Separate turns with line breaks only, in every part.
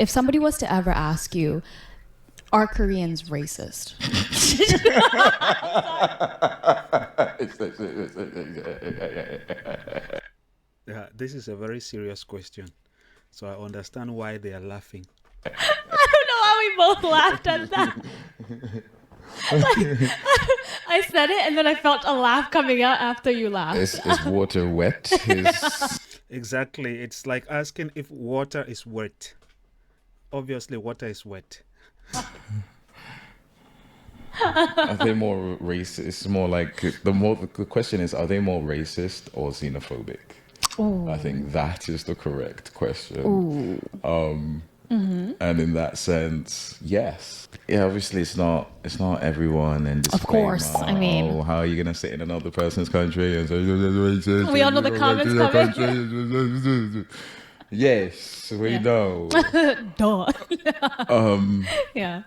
if somebody was to ever ask you, are Koreans racist?
Yeah, this is a very serious question. So I understand why they are laughing.
I don't know why we both laughed at that. Like, I said it and then I felt a laugh coming out after you laughed.
Is water wet?
Exactly. It's like asking if water is wet. Obviously, water is wet.
Are they more racist? It's more like the question is, are they more racist or xenophobic? I think that is the correct question. And in that sense, yes. Yeah, obviously it's not everyone and
Of course,
disclaimer.
I mean-
Oh, how are you gonna sit in another person's country and say you're racist?
We all know the comments coming.
Yes, we know.
Duh. Yeah.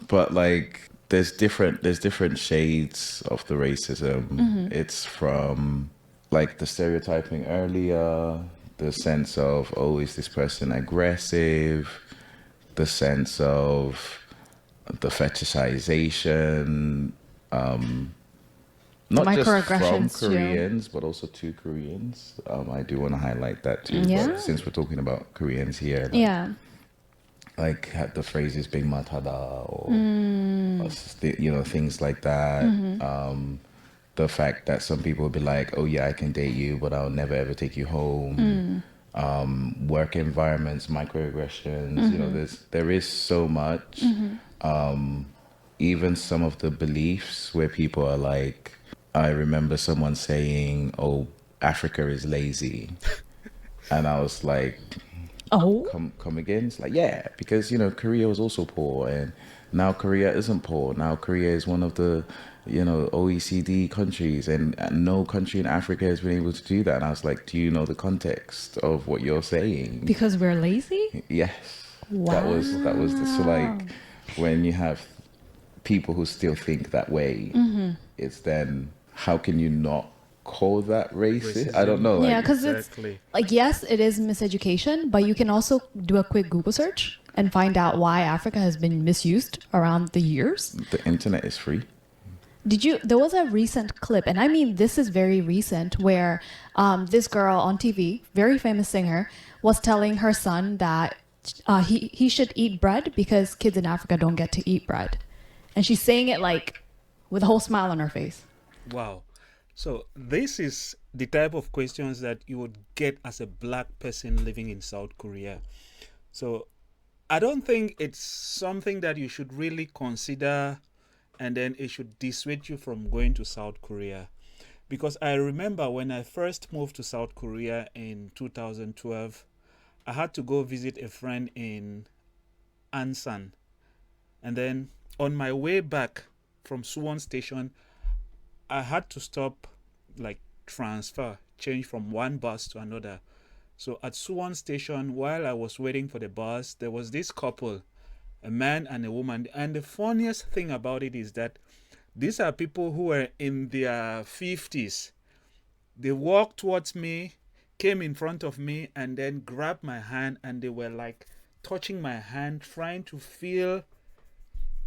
But like there's different shades of the racism. It's from like the stereotyping earlier, the sense of, oh, is this person aggressive, the sense of the fetishization, not just from
microaggressions too.
Koreans but also to Koreans. I do want to highlight that too,
Yeah.
but since we're talking about Koreans here, like,
Yeah.
like the phrases being matada or things like that. The fact that some people will be like, oh yeah, I can date you but I'll never ever take you home. Work environments, microaggressions, there is so much. Even some of the beliefs where people are like, I remember someone saying, oh, Africa is lazy. And I was like,
Oh.
come again? It's like, yeah, because Korea was also poor, and now Korea isn't poor. Now Korea is one of the OECD countries, and no country in Africa has been able to do that. And I was like, do you know the context of what you're saying?
Because we're lazy?
Yes.
Wow.
That was so like when you have people who still think that way, it's then how can you not call that racist? I don't know.
Yeah,
Like,
because
Exactly.
it's like, yes, it is miseducation, but you can also do a quick Google search and find out why Africa has been misused around the years.
the internet is free.
There was a recent clip, and I mean, this is very recent, where this girl on TV, very famous singer, was telling her son that he should eat bread because kids in Africa don't get to eat bread. And she's saying it like with a whole smile on her face.
Wow. So this is the type of questions that you would get as a black person living in South Korea. So I don't think it's something that you should really consider and then it should dissuade you from going to South Korea. Because I remember when I first moved to South Korea in 2012, I had to go visit a friend in Ansan. And then on my way back from Suwon Station, I had to stop, like change from one bus to another. So at Suwon Station, while I was waiting for the bus, there was this couple, a man and a woman. And the funniest thing about it is that these are people who were in their 50s. They walked towards me, came in front of me, and then grabbed my hand, and they were like touching my hand, trying to feel,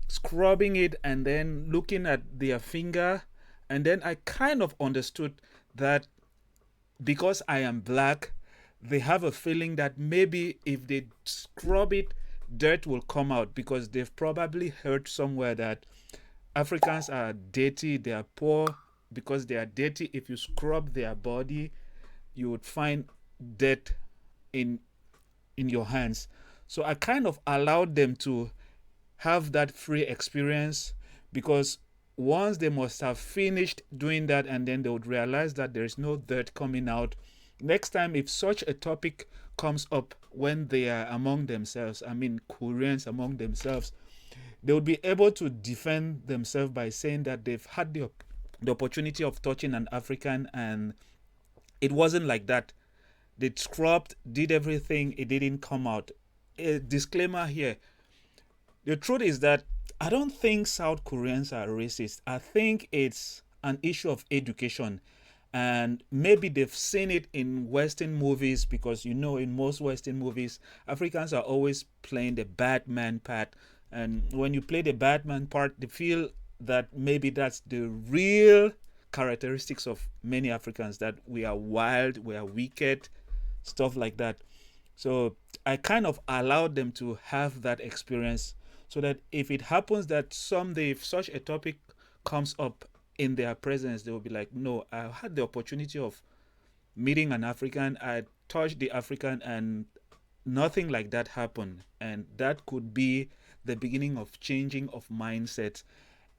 scrubbing it, and then looking at their finger. And then I kind of understood that because I am black, they have a feeling that maybe if they scrub it, dirt will come out, because they've probably heard somewhere that Africans are dirty, they are poor because they are dirty. If you scrub their body, you would find dirt in your hands. So I kind of allowed them to have that free experience, because once they must have finished doing that, and then they would realize that there is no dirt coming out. Next time, if such a topic comes up when they are among themselves, I mean Koreans among themselves, they would be able to defend themselves by saying that they've had the opportunity of touching an African and it wasn't like that. They scrubbed, did everything, it didn't come out. A disclaimer here. The truth is that I don't think South Koreans are racist. I think it's an issue of education. And maybe they've seen it in Western movies, because you know, in most Western movies, Africans are always playing the bad man part. And when you play the bad man part, they feel that maybe that's the real characteristics of many Africans, that we are wild, we are wicked, stuff like that. So I kind of allowed them to have that experience, so that if it happens that someday, if such a topic comes up in their presence, they will be like, no, I had the opportunity of meeting an African, I touched the African, and nothing like that happened. And that could be the beginning of changing of mindsets.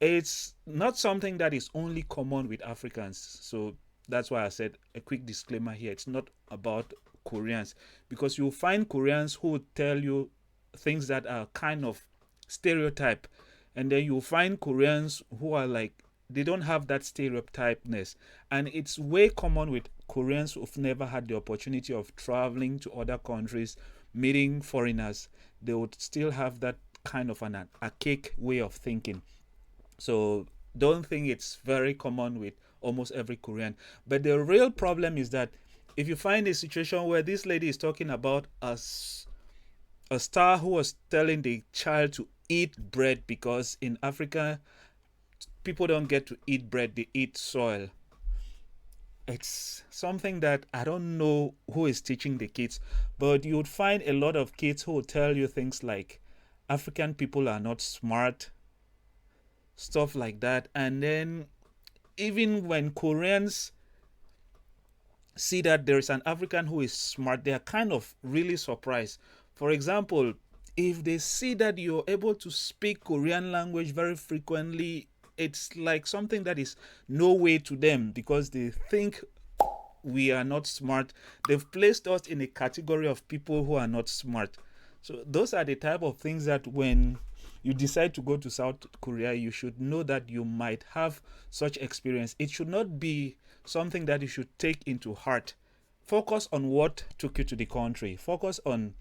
It's not something that is only common with Africans. So that's why I said a quick disclaimer here. It's not about Koreans, because you'll find Koreans who will tell you things that are kind of stereotype, and then you'll find Koreans who are like, they don't have that stereotypeness. And it's way common with Koreans who've never had the opportunity of traveling to other countries, meeting foreigners. They would still have that kind of an archaic way of thinking. So don't think it's very common with almost every Korean. But the real problem is that if you find a situation where this lady is talking about a star who was telling the child to eat bread, because in Africa people don't get to eat bread, they eat soil. It's something that I don't know who is teaching the kids, but you would find a lot of kids who will tell you things like African people are not smart, stuff like that. And then even when Koreans see that there is an African who is smart, they are kind of really surprised. For example, if they see that you're able to speak Korean language very frequently, it's like something that is no way to them, because they think we are not smart. They've placed us in a category of people who are not smart. So those are the type of things that when you decide to go to South Korea, you should know that you might have such experience. It should not be something that you should take into heart. Focus on what took you to the country. Focus on,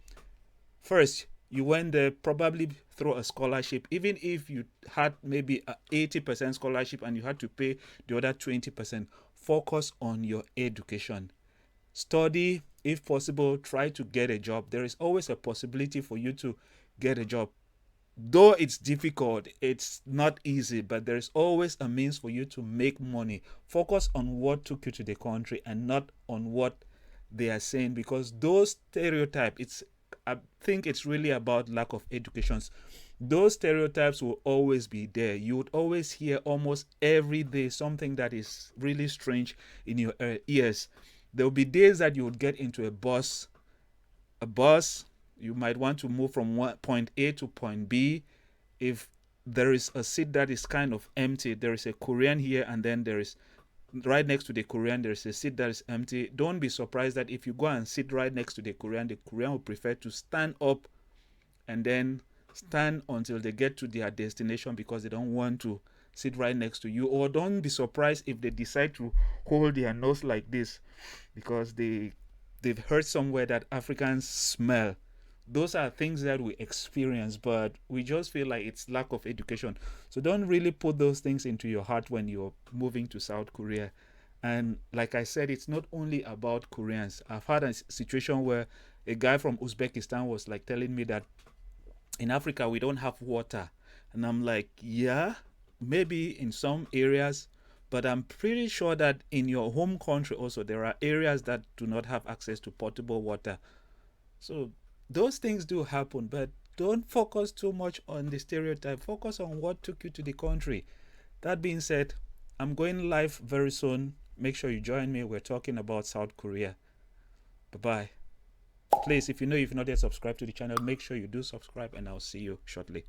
first, you went there probably through a scholarship. Even if you had maybe a 80% scholarship and you had to pay the other 20%, focus on your education. Study, if possible, try to get a job. There is always a possibility for you to get a job. Though it's difficult, it's not easy, but there's always a means for you to make money. Focus on what took you to the country and not on what they are saying, because those stereotypes, I think it's really about lack of education. Those stereotypes will always be there. You would always hear almost every day something that is really strange in your ears. There will be days that you would get into a bus, you might want to move from point A to point B. If there is a seat that is kind of empty, there is a Korean here, and then there is right next to the Korean, there is a seat that is empty. Don't be surprised that if you go and sit right next to the Korean will prefer to stand up and then stand until they get to their destination, because they don't want to sit right next to you. Or don't be surprised if they decide to hold their nose like this, because they've heard somewhere that Africans smell. Those are things that we experience, but we just feel like it's lack of education. So don't really put those things into your heart when you're moving to South Korea. And like I said, it's not only about Koreans. I've had a situation where a guy from Uzbekistan was like telling me that in Africa we don't have water. And I'm like, yeah, maybe in some areas, but I'm pretty sure that in your home country also there are areas that do not have access to potable water. So those things do happen, but don't focus too much on the stereotype. Focus on what took you to the country. That being said, I'm going live very soon. Make sure you join me. We're talking about South Korea. Bye-bye. Please, if you've not yet subscribed to the channel, make sure you do subscribe, and I'll see you shortly.